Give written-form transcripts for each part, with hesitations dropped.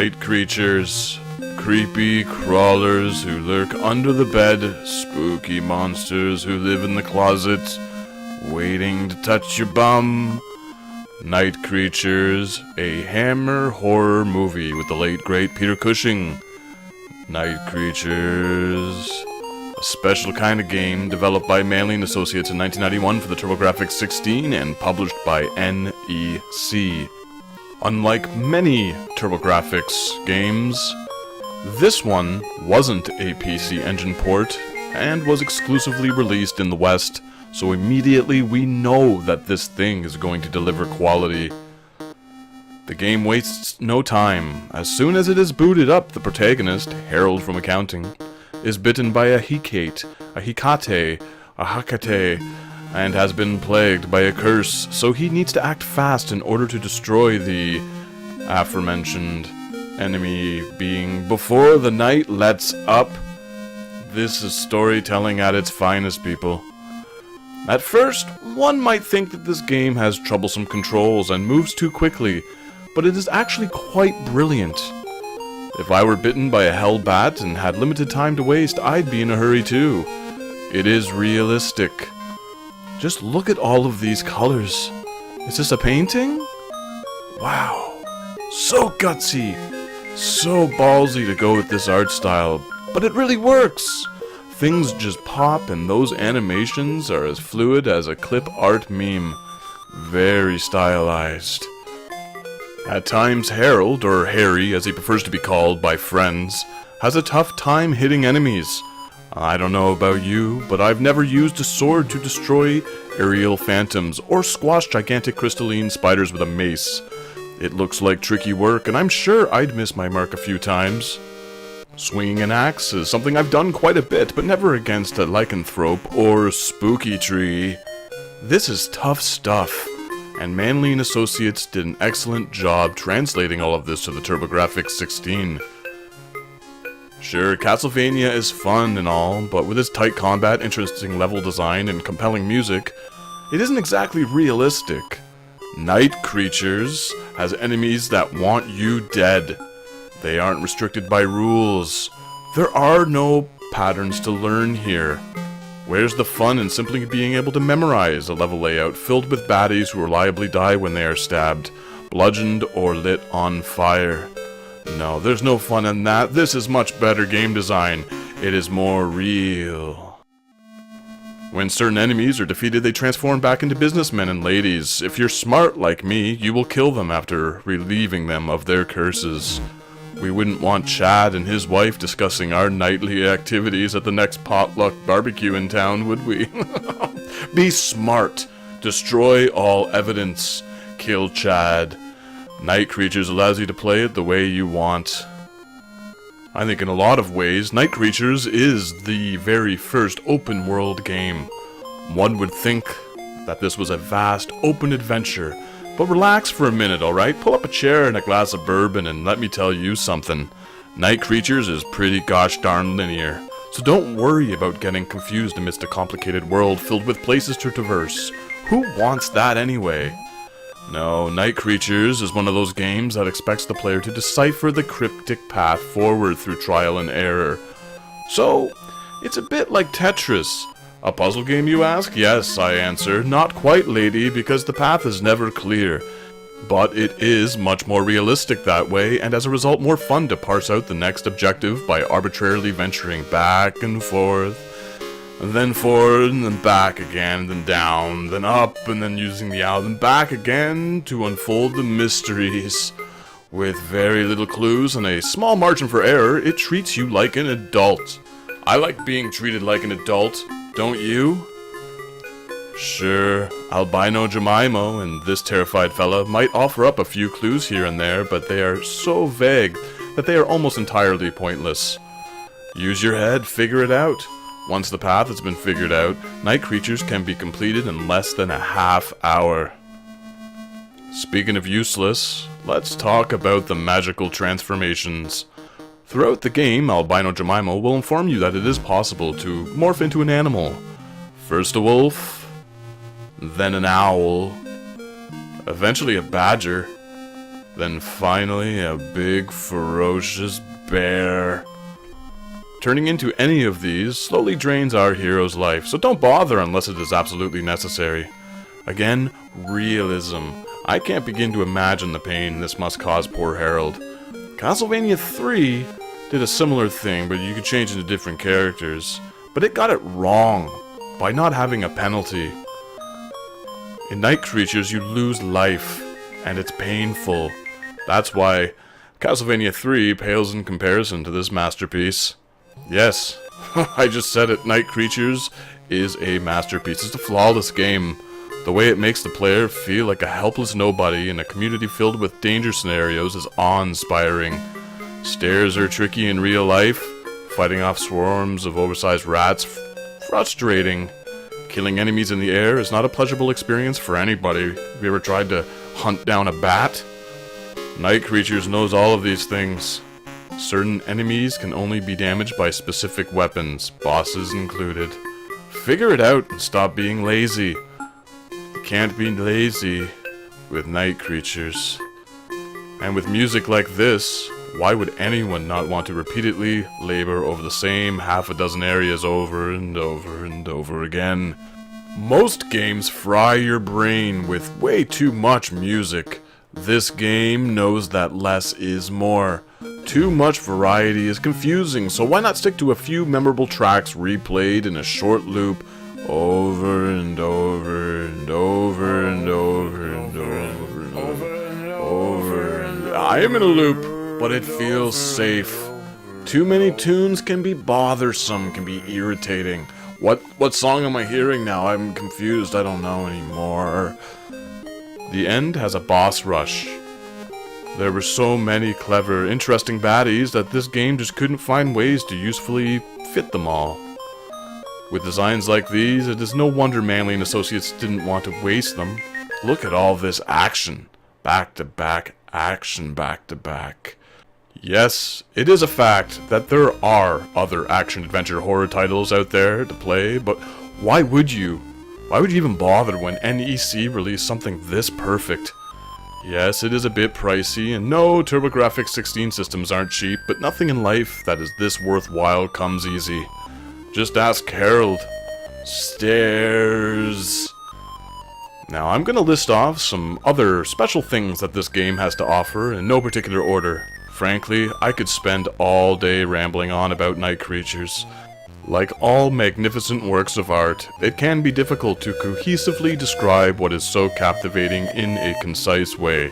Night creatures, creepy crawlers who lurk under the bed, spooky monsters who live in the closet, waiting to touch your bum. Night Creatures, a Hammer horror movie with the late great Peter Cushing. Night Creatures, a special kind of game developed by Manley & Associates in 1991 for the Turbografx 16 and published by NEC. Unlike many Turbografx games, this one wasn't a PC Engine port and was exclusively released in the West, so immediately we know that this thing is going to deliver quality. The game wastes no time. As soon as it is booted up, the protagonist, Harold from accounting, is bitten by a Hecate, a Hecate, a Hecate, and has been plagued by a curse, so he needs to act fast in order to destroy the aforementioned enemy being before the night lets up. This is storytelling at its finest, people. At first, one might think that this game has troublesome controls and moves too quickly, but it is actually quite brilliant. If I were bitten by a hell bat and had limited time to waste, I'd be in a hurry too. It is realistic. Just look at all of these colors. Is this a painting? Wow. So gutsy. So ballsy to go with this art style, but it really works. Things just pop and those animations are as fluid as a clip art meme. Very stylized. At times Harold, or Harry as he prefers to be called by friends, has a tough time hitting enemies. I don't know about you, but I've never used a sword to destroy aerial phantoms or squash gigantic crystalline spiders with a mace. It looks like tricky work, and I'm sure I'd miss my mark a few times. Swinging an axe is something I've done quite a bit, but never against a lycanthrope or spooky tree. This is tough stuff, and Manley & Associates did an excellent job translating all of this to the Turbografx 16. Sure, Castlevania is fun and all, but with its tight combat, interesting level design, and compelling music, it isn't exactly realistic. Night Creatures has enemies that want you dead. They aren't restricted by rules. There are no patterns to learn here. Where's the fun in simply being able to memorize a level layout filled with baddies who reliably die when they are stabbed, bludgeoned, or lit on fire? No, there's no fun in that. This is much better game design. It is more real. When certain enemies are defeated, they transform back into businessmen and ladies. If you're smart like me, you will kill them after relieving them of their curses. We wouldn't want Chad and his wife discussing our nightly activities at the next potluck barbecue in town, would we? Be smart. Destroy all evidence. Kill Chad. Night Creatures allows you to play it the way you want. I think in a lot of ways, Night Creatures is the very first open world game. One would think that this was a vast open adventure. But relax for a minute, alright? Pull up a chair and a glass of bourbon and let me tell you something. Night Creatures is pretty gosh darn linear, so don't worry about getting confused amidst a complicated world filled with places to traverse. Who wants that anyway? No, Night Creatures is one of those games that expects the player to decipher the cryptic path forward through trial and error. So, it's a bit like Tetris. A puzzle game, you ask? Yes, I answer. Not quite, lady, because the path is never clear. But it is much more realistic that way, and as a result more fun to parse out the next objective by arbitrarily venturing back and forth, and then forward, and then back again, then down, then up, and then using the arrow, then back again to unfold the mysteries. With very little clues and a small margin for error, it treats you like an adult. I like being treated like an adult. Don't you? Sure, Albino Jemimo and this terrified fella might offer up a few clues here and there, but they are so vague that they are almost entirely pointless. Use your head, figure it out. Once the path has been figured out, Night Creatures can be completed in less than a half hour. Speaking of useless, let's talk about the magical transformations. Throughout the game, Albino Jemimo will inform you that it is possible to morph into an animal. First a wolf, then an owl, eventually a badger, Then finally, a big, ferocious bear. Turning into any of these slowly drains our hero's life, so don't bother unless it is absolutely necessary. Again, realism. I can't begin to imagine the pain this must cause poor Harold. Castlevania 3 did a similar thing, but you could change into different characters. But it got it wrong by not having a penalty. In Night Creatures, you lose life, and it's painful. That's why Castlevania 3 pales in comparison to this masterpiece. Yes, I just said it, Night Creatures is a masterpiece. It's a flawless game. The way it makes the player feel like a helpless nobody in a community filled with danger scenarios is awe-inspiring. Stairs are tricky in real life. Fighting off swarms of oversized rats, frustrating. Killing enemies in the air is not a pleasurable experience for anybody. Have you ever tried to hunt down a bat? Night Creatures knows all of these things. Certain enemies can only be damaged by specific weapons, bosses included. Figure it out and stop being lazy. You can't be lazy with Night Creatures. And with music like this, why would anyone not want to repeatedly labor over the same half a dozen areas over and over and over again? Most games fry your brain with way too much music. This game knows that less is more. Too much variety is confusing, so why not stick to a few memorable tracks replayed in a short loop over and over and over and over and over and over and I am in a loop, but it feels safe. Too many tunes can be bothersome, can be irritating. What song am I hearing now? I'm confused, I don't know anymore. The end has a boss rush. There were so many clever, interesting baddies that this game just couldn't find ways to usefully fit them all. With designs like these, it is no wonder Manley and Associates didn't want to waste them. Look at all this action. Back to back, action back to back. Yes, it is a fact that there are other action-adventure horror titles out there to play, but why would you? Why would you even bother when NEC released something this perfect? Yes, it is a bit pricey, and no, Turbografx 16 systems aren't cheap, but nothing in life that is this worthwhile comes easy. Just ask Harold. Stairs. Now, I'm gonna list off some other special things that this game has to offer in no particular order. Frankly, I could spend all day rambling on about Night Creatures. Like all magnificent works of art, it can be difficult to cohesively describe what is so captivating in a concise way.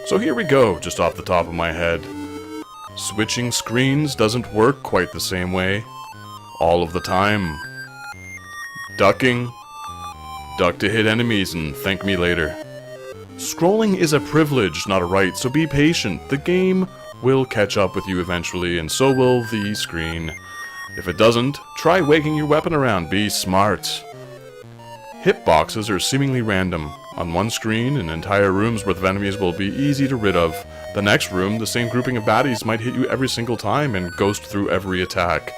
So here we go, just off the top of my head. Switching screens doesn't work quite the same way. All of the time. Ducking. Duck to hit enemies and thank me later. Scrolling is a privilege, not a right, so be patient. The game will catch up with you eventually, and so will the screen. If it doesn't, try wagging your weapon around. Be smart. Hitboxes are seemingly random. On one screen, an entire room's worth of enemies will be easy to rid of. The next room, the same grouping of baddies might hit you every single time and ghost through every attack.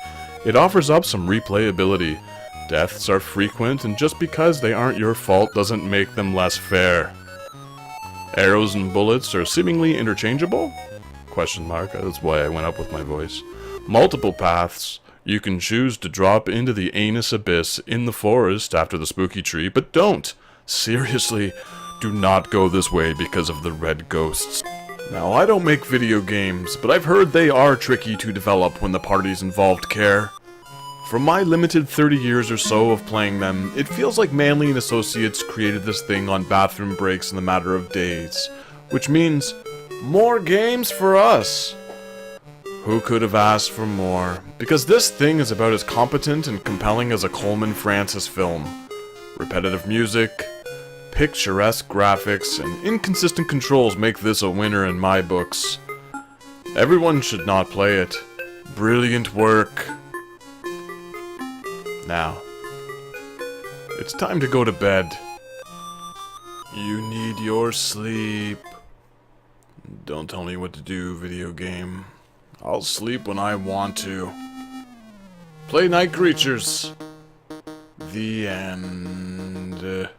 It offers up some replayability. Deaths are frequent, and just because they aren't your fault doesn't make them less fair. Arrows and bullets are seemingly interchangeable? Question mark, that's why I went up with my voice. Multiple paths. You can choose to drop into the anus abyss in the forest after the spooky tree, but don't! Seriously, do not go this way because of the red ghosts. Now, I don't make video games, but I've heard they are tricky to develop when the parties involved care. From my limited 30 years or so of playing them, it feels like Manley and Associates created this thing on bathroom breaks in the matter of days. Which means, more games for us! Who could have asked for more? Because this thing is about as competent and compelling as a Coleman Francis film. Repetitive music, picturesque graphics, and inconsistent controls make this a winner in my books. Everyone should not play it. Brilliant work. Now, it's time to go to bed. You need your sleep. Don't tell me what to do, video game. I'll sleep when I want to. Play Night Creatures. The end.